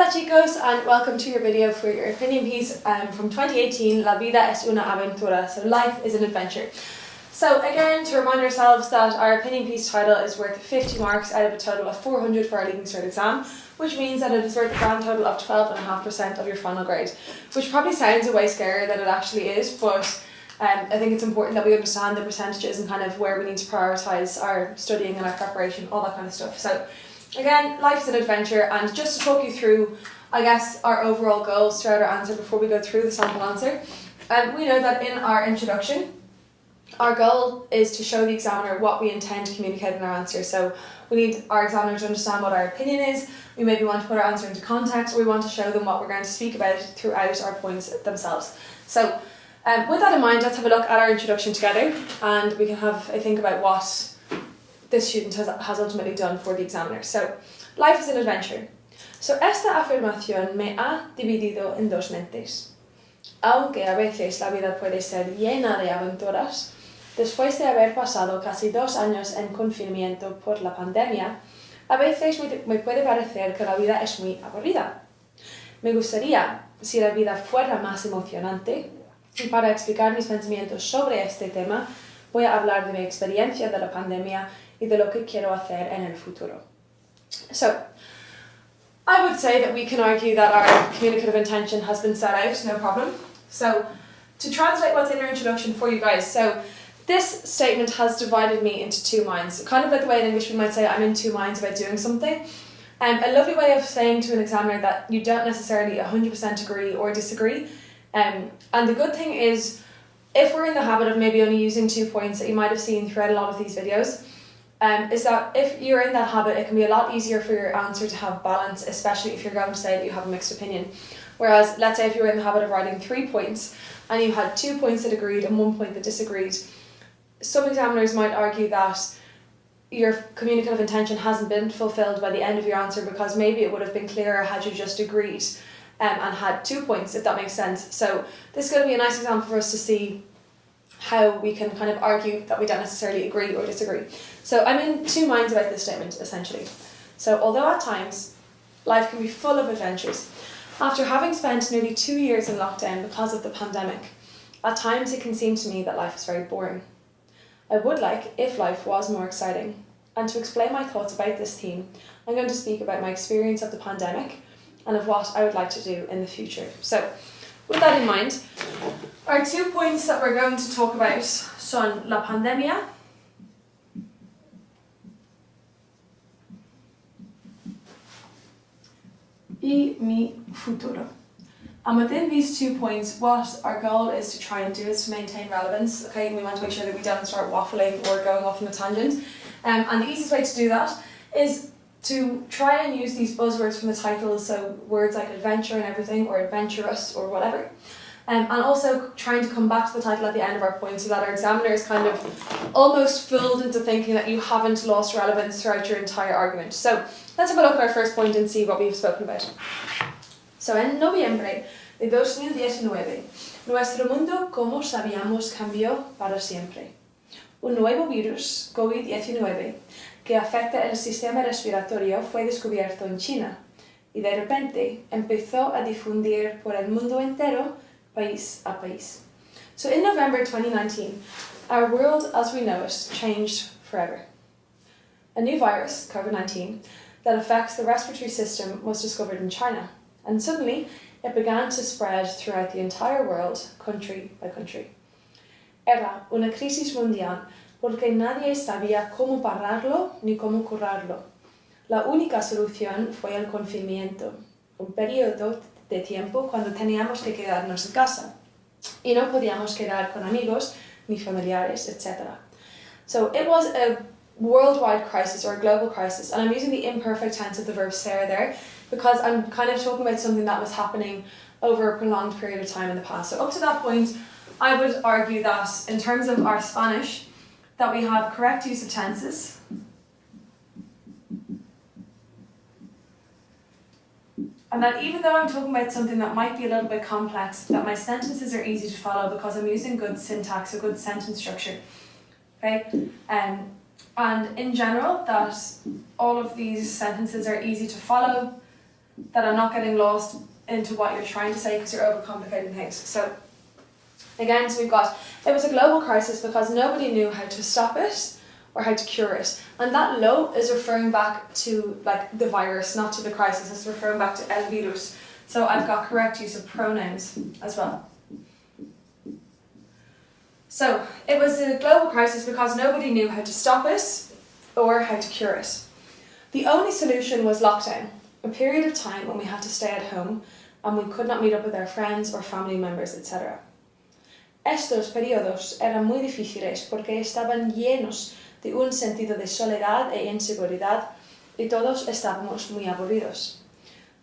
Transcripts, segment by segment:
Hola chicos, and welcome to your video for your opinion piece from 2018, La vida es una aventura, so life is an adventure. So again, to remind ourselves that our opinion piece title is worth 50 marks out of a total of 400 for our Leaving Cert exam, which means that it is worth a grand total of 12.5% of your final grade, which probably sounds a way scarier than it actually is, but I think it's important that we understand the percentages and kind of where we need to prioritise our studying and our preparation, all that kind of stuff. So again, life is an adventure, and just to talk you through, I guess, our overall goals throughout our answer before we go through the sample answer. We know that in our introduction, our goal is to show the examiner what we intend to communicate in our answer. So we need our examiner to understand what our opinion is, we maybe want to put our answer into context, or we want to show them what we're going to speak about throughout our points themselves. So with that in mind, let's have a look at our introduction together, and we can have a think about what this student has ultimately done for the examiner. So, life is an adventure. So, esta afirmación me ha dividido en dos mentes. Aunque a veces la vida puede ser llena de aventuras, después de haber pasado casi 2 años en confinamiento por la pandemia, a veces me puede parecer que la vida es muy aburrida. Me gustaría si la vida fuera más emocionante, y para explicar mis pensamientos sobre este tema, voy a hablar de mi experiencia de la pandemia y de lo que quiero hacer en el futuro. So, I would say that we can argue that our communicative intention has been set out, no problem. So, to translate what's in our introduction for you guys, so this statement has divided me into 2 minds. Kind of like the way in English we might say I'm in 2 minds about doing something. A lovely way of saying to an examiner that you don't necessarily 100% agree or disagree. And the good thing is, if we're in the habit of maybe only using 2 points that you might have seen throughout a lot of these videos, is that if you're in that habit, it can be a lot easier for your answer to have balance, especially if you're going to say that you have a mixed opinion. Whereas, let's say if you were in the habit of writing 3 points and you had 2 points that agreed and 1 point that disagreed, some examiners might argue that your communicative intention hasn't been fulfilled by the end of your answer, because maybe it would have been clearer had you just agreed and had 2 points, if that makes sense. So this is going to be a nice example for us to see how we can kind of argue that we don't necessarily agree or disagree. So I'm in 2 minds about this statement, essentially. So although at times life can be full of adventures, after having spent nearly 2 years in lockdown because of the pandemic, at times it can seem to me that life is very boring. I would like if life was more exciting. And to explain my thoughts about this theme, I'm going to speak about my experience of the pandemic and of what I would like to do in the future. So with that in mind, our 2 points that we're going to talk about son la pandemia y mi futuro. And within these 2 points, what our goal is to try and do is to maintain relevance, okay? We want to make sure that we don't start waffling or going off on a tangent. And the easiest way to do that is to try and use these buzzwords from the title, so words like adventure and everything, or adventurous, or whatever. And also trying to come back to the title at the end of our point so that our examiner is kind of almost fooled into thinking that you haven't lost relevance throughout your entire argument. So let's have a look at our first point and see what we've spoken about. So en noviembre de 2019, nuestro mundo, como sabíamos, cambió para siempre. Un nuevo virus, COVID-19, que afecta el sistema respiratorio fue descubierto en China y de repente empezó a difundir por el mundo entero, país a país. So in November 2019, our world as we know it changed forever. A new virus, COVID-19, that affects the respiratory system was discovered in China, and suddenly it began to spread throughout the entire world, country by country. Era una crisis mundial porque nadie sabía cómo pararlo ni cómo curarlo. La única solución fue el confinamiento, un periodo de tiempo cuando teníamos que quedarnos en casa y no podíamos quedar con amigos ni familiares, etc. So it was a worldwide crisis or a global crisis, and I'm using the imperfect tense of the verb ser there because I'm kind of talking about something that was happening over a prolonged period of time in the past. So up to that point, I would argue that in terms of our Spanish, that we have correct use of tenses, and that even though I'm talking about something that might be a little bit complex, that my sentences are easy to follow because I'm using good syntax, a good sentence structure. Okay? And in general, that all of these sentences are easy to follow, that I'm not getting lost into what you're trying to say because you're overcomplicating things. So again, so we've got, it was a global crisis because nobody knew how to stop it or how to cure it. And that lo is referring back to like the virus, not to the crisis. It's referring back to el virus. So I've got correct use of pronouns as well. So it was a global crisis because nobody knew how to stop it or how to cure it. The only solution was lockdown, a period of time when we had to stay at home and we could not meet up with our friends or family members, etc. Estos periodos eran muy difíciles porque estaban llenos de un sentido de soledad e inseguridad y todos estábamos muy aburridos.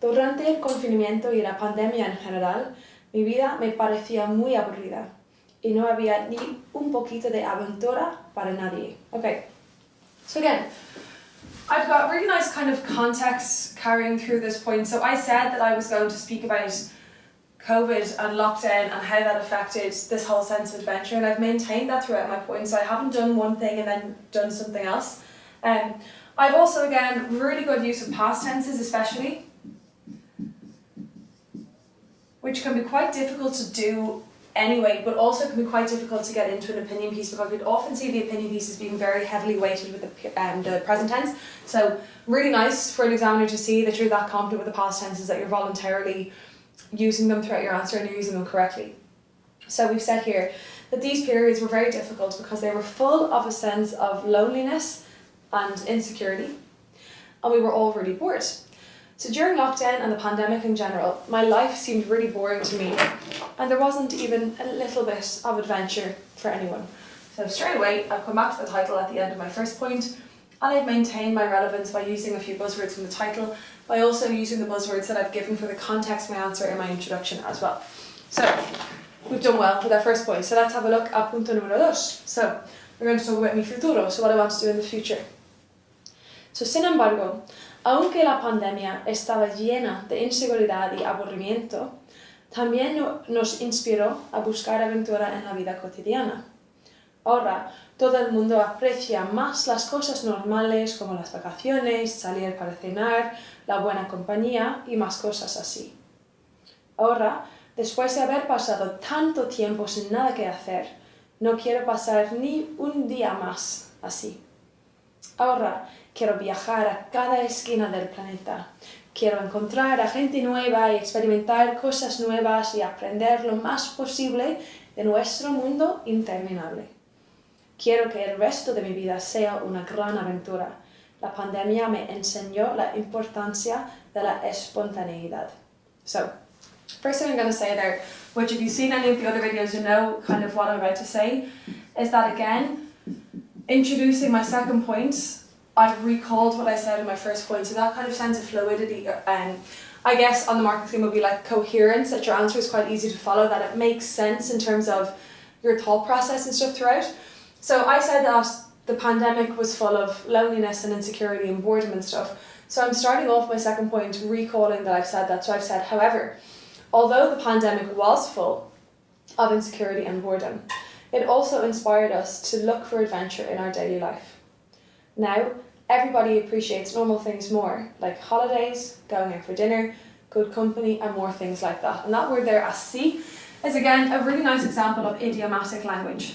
Durante el confinamiento y la pandemia en general, mi vida me parecía muy aburrida y no había ni un poquito de aventura para nadie. Okay, so again, I've got really nice kind of context carrying through this point. So I said that I was going to speak about COVID and lockdown and how that affected this whole sense of adventure, and I've maintained that throughout my point, so I haven't done one thing and then done something else. I've also, again, really good use of past tenses especially, which can be quite difficult to do anyway, but also can be quite difficult to get into an opinion piece because we'd often see the opinion piece as being very heavily weighted with the present tense. So really nice for an examiner to see that you're that confident with the past tenses that you're voluntarily using them throughout your answer and you're using them correctly. So we've said here that these periods were very difficult because they were full of a sense of loneliness and insecurity, and we were all really bored. So during lockdown and the pandemic in general, my life seemed really boring to me, and there wasn't even a little bit of adventure for anyone. So straight away, I've come back to the title at the end of my first point, and I've maintained my relevance by using a few buzzwords from the title, by also using the buzzwords that I've given for the context of my answer in my introduction as well. So we've done well with our first point. So let's have a look at punto número dos. So we're going to talk about mi futuro, so what I want to do in the future. So sin embargo, aunque la pandemia estaba llena de inseguridad y aburrimiento, también nos inspiró a buscar aventura en la vida cotidiana. Ahora, todo el mundo aprecia más las cosas normales como las vacaciones, salir para cenar, la buena compañía y más cosas así. Ahora, después de haber pasado tanto tiempo sin nada que hacer, no quiero pasar ni un día más así. Ahora, quiero viajar a cada esquina del planeta. Quiero encontrar a gente nueva y experimentar cosas nuevas y aprender lo más posible de nuestro mundo interminable. Quiero que el resto de mi vida sea una gran aventura. La pandemia me enseñó la importancia de la espontaneidad. So, first thing I'm going to say there, which if you've seen any of the other videos, you know kind of what I'm about to say, is that again, introducing my second point, I've recalled what I said in my first point, so that kind of sense of fluidity, I guess on the marking scheme would be like coherence, that your answer is quite easy to follow, that it makes sense in terms of your thought process and stuff throughout. So I said that the pandemic was full of loneliness and insecurity and boredom and stuff. So I'm starting off my second point recalling that I've said that. So I've said, however, although the pandemic was full of insecurity and boredom, it also inspired us to look for adventure in our daily life. Now, everybody appreciates normal things more, like holidays, going out for dinner, good company, and more things like that. And that word there, así, is again a really nice example of idiomatic language,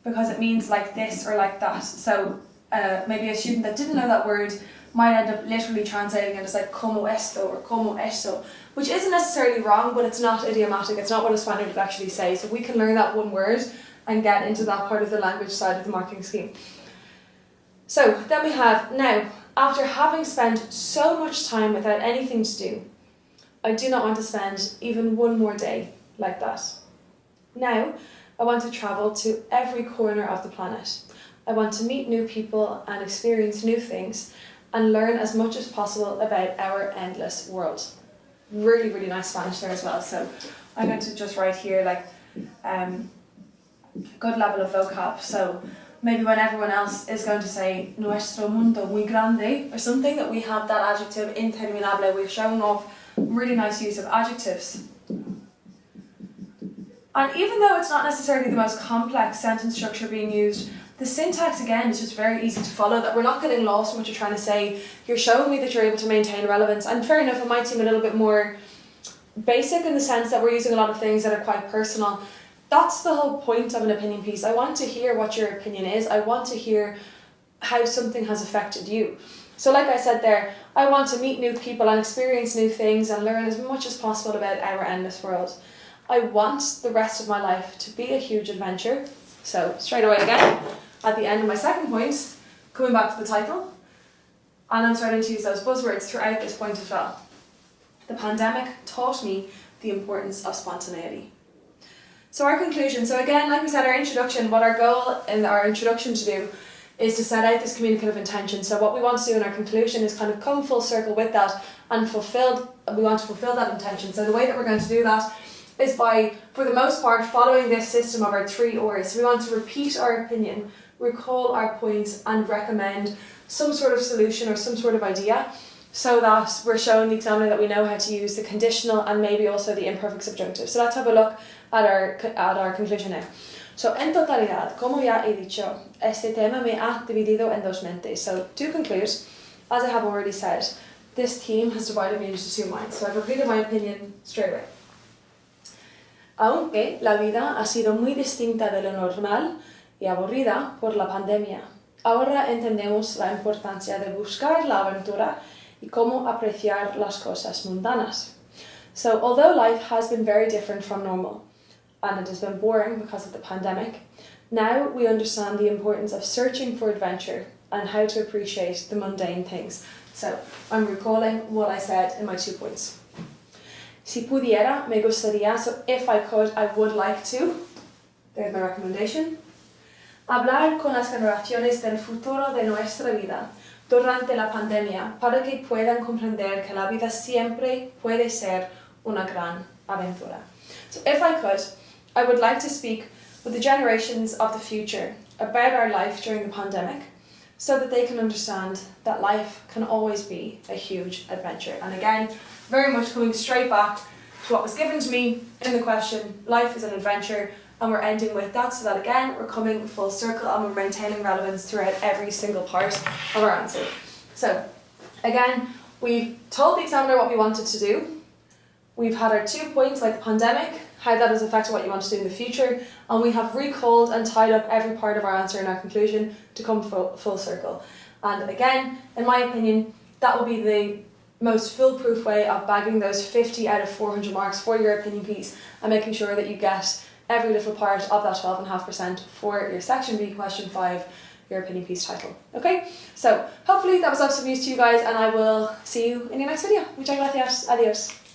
because it means like this or like that. So maybe a student that didn't know that word might end up literally translating it as like como esto or como eso, which isn't necessarily wrong, but it's not idiomatic, it's not what a Spaniard would actually say. So we can learn that one word and get into that part of the language side of the marking scheme. So then we have, now, after having spent so much time without anything to do, I do not want to spend even one more day like that. Now, I want to travel to every corner of the planet. I want to meet new people and experience new things and learn as much as possible about our endless world. Really, really nice Spanish there as well. So I'm going to just write here like good level of vocab. So maybe when everyone else is going to say nuestro mundo muy grande or something, that we have that adjective interminable. We're showing off really nice use of adjectives. And even though it's not necessarily the most complex sentence structure being used, The syntax, again, is just very easy to follow, that we're not getting lost in what you're trying to say. You're showing me that you're able to maintain relevance, and fair enough, it might seem a little bit more basic in the sense that we're using a lot of things that are quite personal. That's the whole point of an opinion piece. I want to hear what your opinion is. I want to hear how something has affected you. So like I said there, I want to meet new people and experience new things and learn as much as possible about our endless world. I want the rest of my life to be a huge adventure. So straight away again, at the end of my second point, coming back to the title, and I'm starting to use those buzzwords throughout this point as well. The pandemic taught me the importance of spontaneity. So our conclusion, so again, like we said, our introduction, what our goal in our introduction to do is to set out this communicative intention. So what we want to do in our conclusion is kind of come full circle with that and we want to fulfill that intention. So the way that we're going to do that is by, for the most part, following this system of our 3 R's. We want to repeat our opinion, recall our points, and recommend some sort of solution or some sort of idea, so that we're showing the examiner that we know how to use the conditional and maybe also the imperfect subjunctive. So let's have a look at our conclusion now. So, en totalidad, como ya he dicho, este tema me ha dividido en dos mentes. So, to conclude, as I have already said, this theme has divided me into 2 minds. So, I've repeated my opinion straight away. Aunque la vida ha sido muy distinta de lo normal y aburrida por la pandemia, ahora entendemos la importancia de buscar la aventura y cómo apreciar las cosas mundanas. So, although life has been very different from normal, and it has been boring because of the pandemic, now we understand the importance of searching for adventure and how to appreciate the mundane things. So, I'm recalling what I said in my 2 points. Si pudiera, me gustaría, so if I could, I would like to, there's my recommendation, hablar con las generaciones del futuro de nuestra vida durante la pandemia para que puedan comprender que la vida siempre puede ser una gran aventura. So if I could, I would like to speak with the generations of the future about our life during the pandemic, so that they can understand that life can always be a huge adventure. And again, very much coming straight back to what was given to me in the question, life is an adventure, and we're ending with that, so that again, we're coming full circle and we're maintaining relevance throughout every single part of our answer. So again, we've told the examiner what we wanted to do. We've had our 2 points, like the pandemic, how that has affected what you want to do in the future, and we have recalled and tied up every part of our answer in our conclusion to come full circle. And again, in my opinion, that will be the most foolproof way of bagging those 50 out of 400 marks for your opinion piece and making sure that you get every little part of that 12.5% for your section B, question 5, your opinion piece title. Okay, so hopefully that was of some use to you guys, and I will see you in your next video. Muchas gracias. Adios.